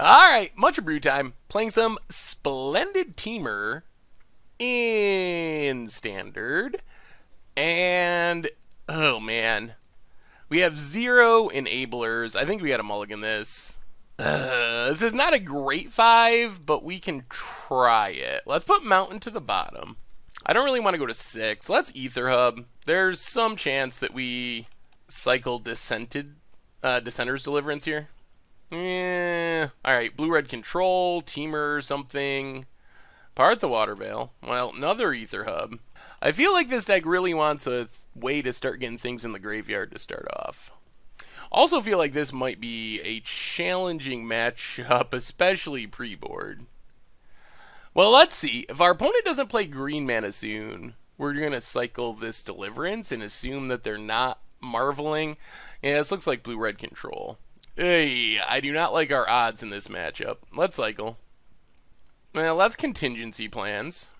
Alright, much Abrew time. Playing some Splendid Temur in Standard. And, oh man. We have 0 enablers. I think we got to mulligan this. This is not a great 5, but we can try it. Let's put Mountain to the bottom. I don't really want to go to 6. Let's Ether Hub. There's some chance that we cycle Dissenter's Deliverance here. Yeah. Alright, blue-red control, Temur, something. Part the Water Veil. Well, another Ether Hub. I feel like this deck really wants a way to start getting things in the graveyard to start off. Also feel like this might be a challenging matchup, especially pre-board. Well, let's see. If our opponent doesn't play green mana soon, we're going to cycle this Deliverance and assume that they're not marveling. Yeah, this looks like blue-red control. Hey, I do not like our odds in this matchup. Let's cycle. Well, that's contingency plans.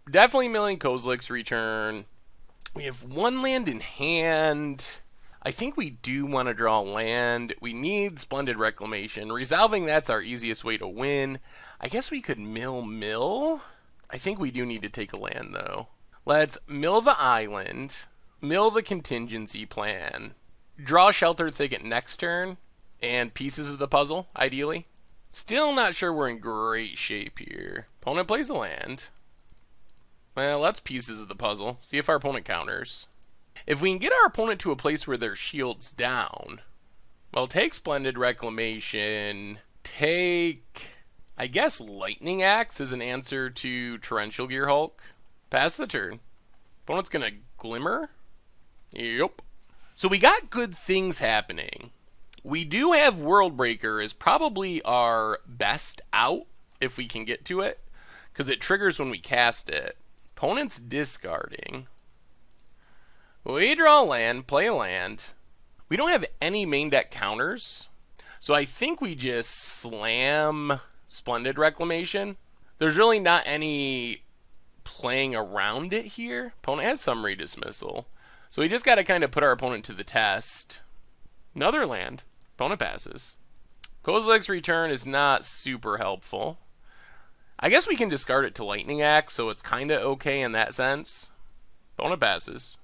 Definitely milling Kozilek's Return. We have 1 land in hand. I think we do want to draw land. We need Splendid Reclamation. Resolving that's our easiest way to win. I guess we could mill. I think we do need to take a land, though. Let's mill the island. Mill the contingency plan. Draw Shelter Thicket next turn. And pieces of the puzzle, ideally. Still not sure we're in great shape here. Opponent plays a land. Well, let's pieces of the puzzle. See if our opponent counters. If we can get our opponent to a place where their shield's down, well, take Splendid Reclamation. Take, I guess, Lightning Axe as an answer to Torrential Gear Hulk. Pass the turn. Opponent's gonna Glimmer. Yep. So we got good things happening. We do have Worldbreaker as probably our best out if we can get to it, because it triggers when we cast it. Opponent's discarding. We draw land, play a land. We don't have any main deck counters, so I think we just slam Splendid Reclamation. There's really not any playing around it here. Opponent has Summary Dismissal, so we just got to kind of put our opponent to the test. Another land. Opponent passes. Kozilek's Return is not super helpful. I guess we can discard it to Lightning Axe, so it's kind of okay in that sense. Opponent passes.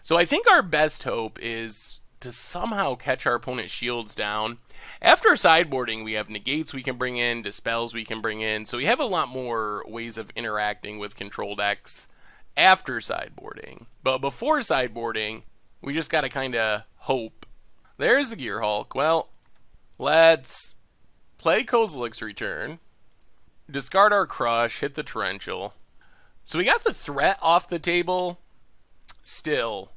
So I think our best hope is to somehow catch our opponent's shields down. After sideboarding, we have negates we can bring in, dispels we can bring in, so we have a lot more ways of interacting with control decks after sideboarding. But before sideboarding, we just got to kind of hope. There's the Gear Hulk. Well, let's play Kozilek's Return. Discard our Crush, hit the Torrential. So we got the threat off the table. Still,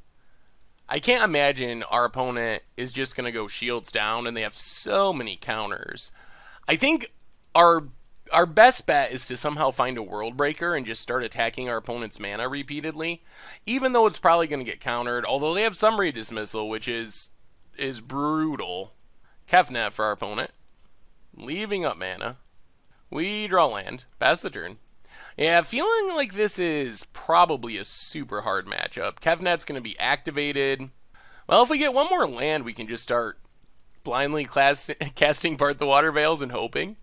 I can't imagine our opponent is just going to go shields down, and they have so many counters. I think our best bet is to somehow find a Worldbreaker and just start attacking our opponent's mana repeatedly, even though it's probably going to get countered, although they have Summary Dismissal, which is brutal. Kefnet for our opponent. Leaving up mana. We draw land. Pass the turn. Yeah, feeling like this is probably a super hard matchup. Kefnet's going to be activated. Well, if we get one more land, we can just start blindly casting Part the Water Veils and hoping.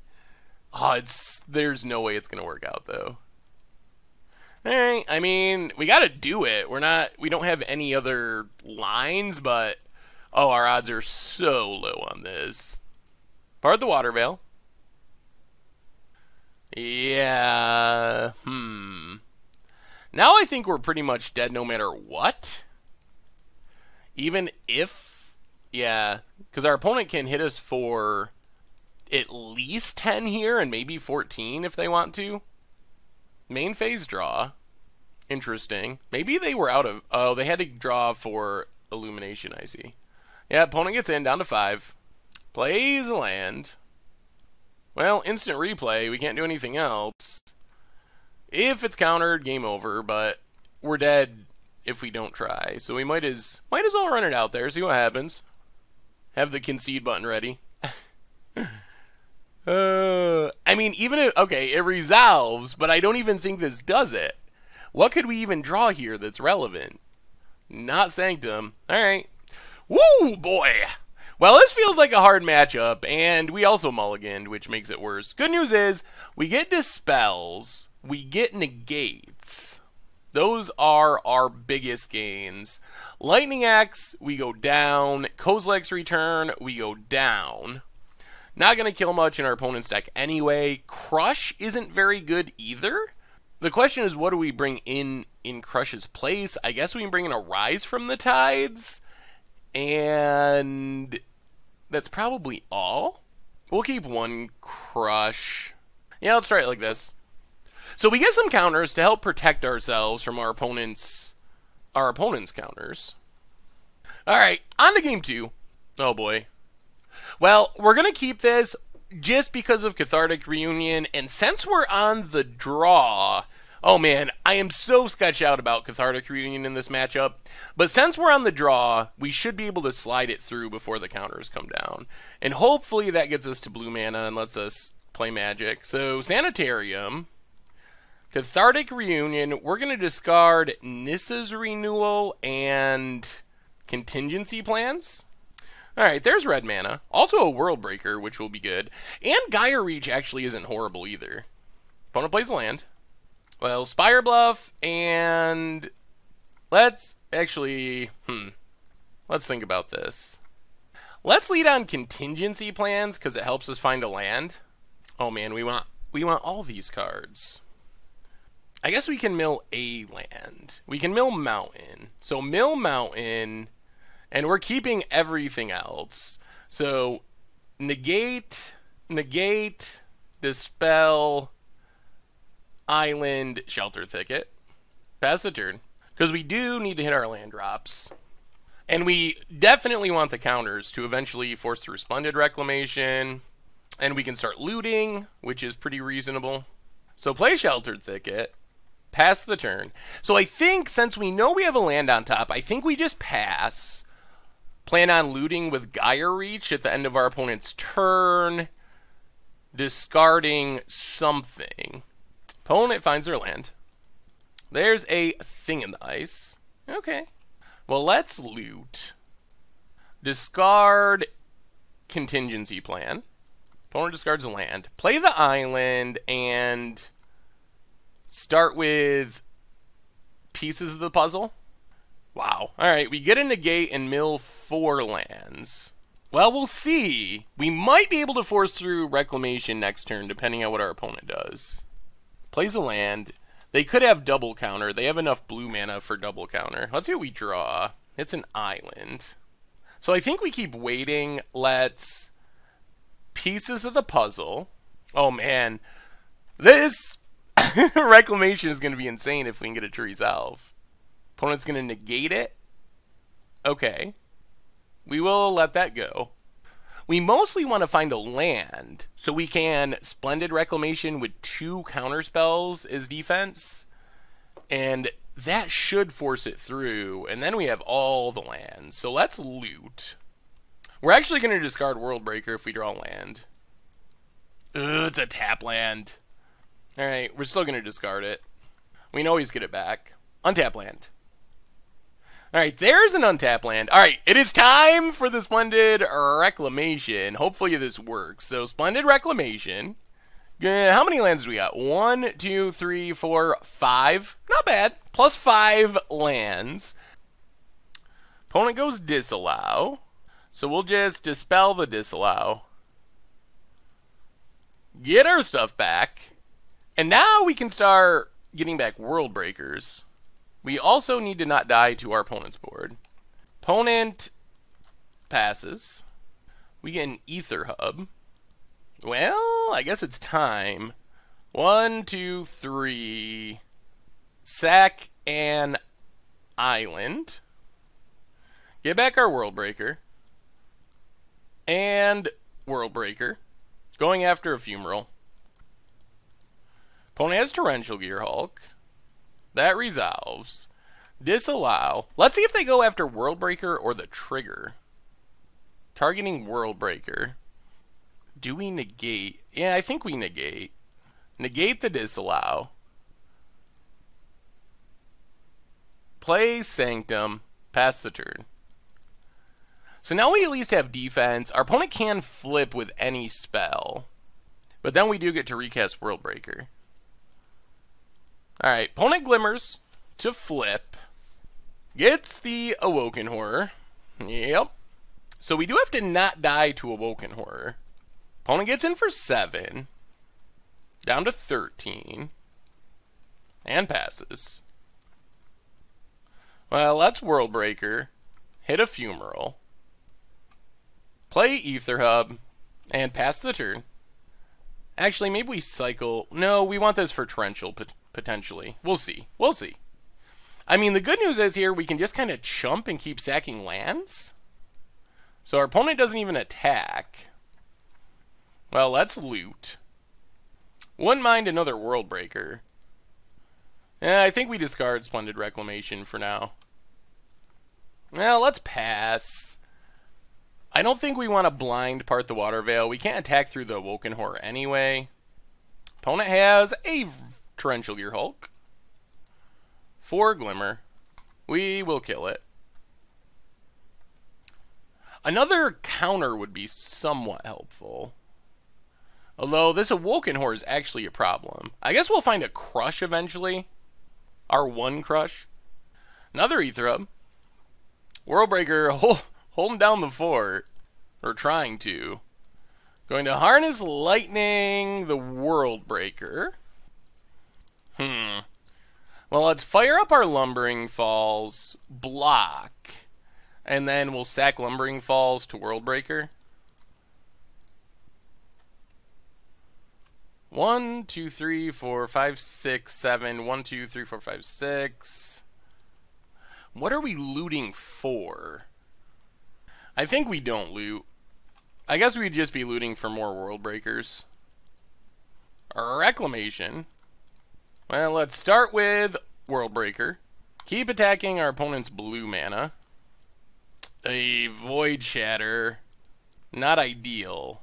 Oh, there's no way it's going to work out, though. Alright, I mean, we got to do it. We don't have any other lines, but oh, our odds are so low on this. Part the Water Veil. Yeah, Now I think we're pretty much dead no matter what. Even if, yeah, because our opponent can hit us for at least 10 here and maybe 14 if they want to. Main phase draw. Interesting. Maybe they were out of, oh, they had to draw for Illumination, I see. Yeah, opponent gets in, down to 5. Plays a land. Well, instant replay, we can't do anything else. If it's countered, game over, but we're dead if we don't try. So we might as well run it out there, see what happens. Have the concede button ready. I mean, even if, okay, it resolves, but I don't even think this does it. What could we even draw here that's relevant? Not Sanctum. Alright. Woo, boy! Well, this feels like a hard matchup, and we also mulliganed, which makes it worse. Good news is, we get dispels, we get negates. Those are our biggest gains. Lightning Axe, we go down. Kozilek's Return, we go down. Not going to kill much in our opponent's deck anyway. Crush isn't very good either. The question is, what do we bring in Crush's place? I guess we can bring in a Rise from the Tides. And that's probably all. We'll keep one Crush. Yeah, let's try it like this. So we get some counters to help protect ourselves from our opponent's counters. Alright, on to game 2. Oh boy. Well, we're going to keep this just because of Cathartic Reunion, and since we're on the draw... Oh man, I am so sketched out about Cathartic Reunion in this matchup, but since we're on the draw, we should be able to slide it through before the counters come down. And hopefully that gets us to blue mana and lets us play Magic. So, Sanitarium, Cathartic Reunion, we're going to discard Nissa's Renewal and Contingency Plans. Alright, there's red mana. Also a World Breaker, which will be good. And Gaia Reach actually isn't horrible either. Opponent plays a land. Well, Spire Bluff, and let's actually, let's think about this. Let's lead on Contingency Plans, because it helps us find a land. Oh man, we want all these cards. I guess we can mill a land. We can mill Mountain. So mill Mountain, and we're keeping everything else. So negate, dispel, Island, Shelter Thicket. Pass the turn. Because we do need to hit our land drops. And we definitely want the counters to eventually force through Splendid Reclamation. And we can start looting, which is pretty reasonable. So play Sheltered Thicket. Pass the turn. So I think, since we know we have a land on top, I think we just pass. Plan on looting with Gaia Reach at the end of our opponent's turn. Discarding something. Opponent finds their land. There's a thing in the ice. Okay. Well, let's loot. Discard Contingency Plan. Opponent discards a land. Play the island and start with pieces of the puzzle. Wow. Alright, we get a negate and mill 4 lands. Well, we'll see. We might be able to force through Reclamation next turn, depending on what our opponent does. Plays a land. They could have double counter. They have enough blue mana for double counter. Let's see what we draw. It's an island. So I think we keep waiting. Let's pieces of the puzzle. Oh man. This Reclamation is going to be insane if we can get it to resolve. Opponent's going to negate it. Okay. We will let that go. We mostly want to find a land, so we can Splendid Reclamation with 2 counterspells as defense, and that should force it through, and then we have all the lands. So let's loot. We're actually going to discard World Breaker if we draw land. Ugh, it's a tap land. Alright, we're still going to discard it. We can always get it back. Untap land. Alright, there's an untapped land. Alright, it is time for the Splendid Reclamation. Hopefully this works. So, Splendid Reclamation. How many lands do we got? 1, 2, 3, 4, 5. Not bad. Plus 5 lands. Opponent goes Disallow. So we'll just dispel the Disallow. Get our stuff back. And now we can start getting back World Breakers. We also need to not die to our opponent's board. Opponent passes. We get an Ether Hub. Well, I guess it's time. 1, 2, 3. Sack an island. Get back our World Breaker. And World Breaker. Going after Ephemeral. Opponent has Torrential Gearhulk. That resolves. Disallow. Let's see if they go after World Breaker or the trigger. Targeting World Breaker. Do we negate? Yeah, I think we negate. Negate the Disallow. Play Sanctum. Pass the turn. So now we at least have defense. Our opponent can flip with any spell. But then we do get to recast World Breaker. Alright, opponent glimmers to flip. Gets the Awoken Horror. Yep. So we do have to not die to Awoken Horror. Opponent gets in for 7. Down to 13. And passes. Well, that's World Breaker. Hit a Fumarole. Play Ether Hub. And pass the turn. Actually, maybe we cycle. No, we want this for Torrential, potentially. We'll see. We'll see. I mean, the good news is here, we can just kind of chump and keep sacking lands. So our opponent doesn't even attack. Well, let's loot. Wouldn't mind another World Breaker. I think we discard Splendid Reclamation for now. Well, let's pass. I don't think we want to blind part the Water Veil. We can't attack through the Awoken Horror anyway. Opponent has a Torrential Gear Hulk. 4 Glimmer. We will kill it. Another counter would be somewhat helpful. Although this Awoken Horror is actually a problem. I guess we'll find a Crush eventually. Our 1 Crush. Another Ether Hub. World Breaker holding down the fort. Or trying to. Going to Harness Lightning the World Breaker. Well, let's fire up our Lumbering Falls. Block. And then we'll sack Lumbering Falls to World Breaker. 1, 2, 3, 4, 5, 6, 7. 1, 2, 3, 4, 5, 6. What are we looting for? I think we don't loot. I guess we'd just be looting for more World Breakers. Reclamation. Well, let's start with World Breaker. Keep attacking our opponent's blue mana. A Void Shatter. Not ideal.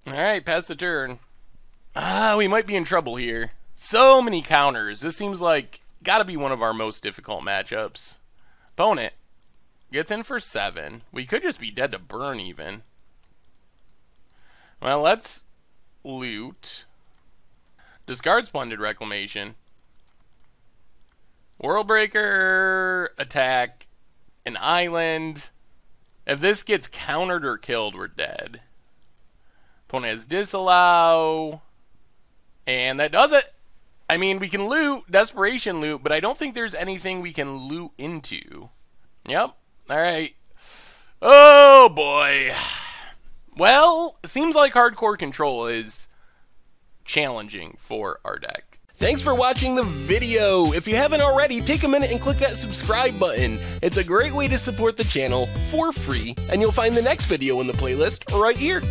Alright, pass the turn. We might be in trouble here. So many counters. This seems like gotta be one of our most difficult matchups. Opponent gets in for 7. We could just be dead to burn even. Well, let's loot. Discard Splendid Reclamation. World Breaker, attack, an island. If this gets countered or killed, we're dead. Opponent has Disallow. And that does it. I mean, we can loot, Desperation loot, but I don't think there's anything we can loot into. Yep. Alright. Oh, boy. Well, it seems like hardcore control is challenging for our deck. Thanks for watching the video. If you haven't already, take a minute and click that subscribe button. It's a great way to support the channel for free, and you'll find the next video in the playlist right here.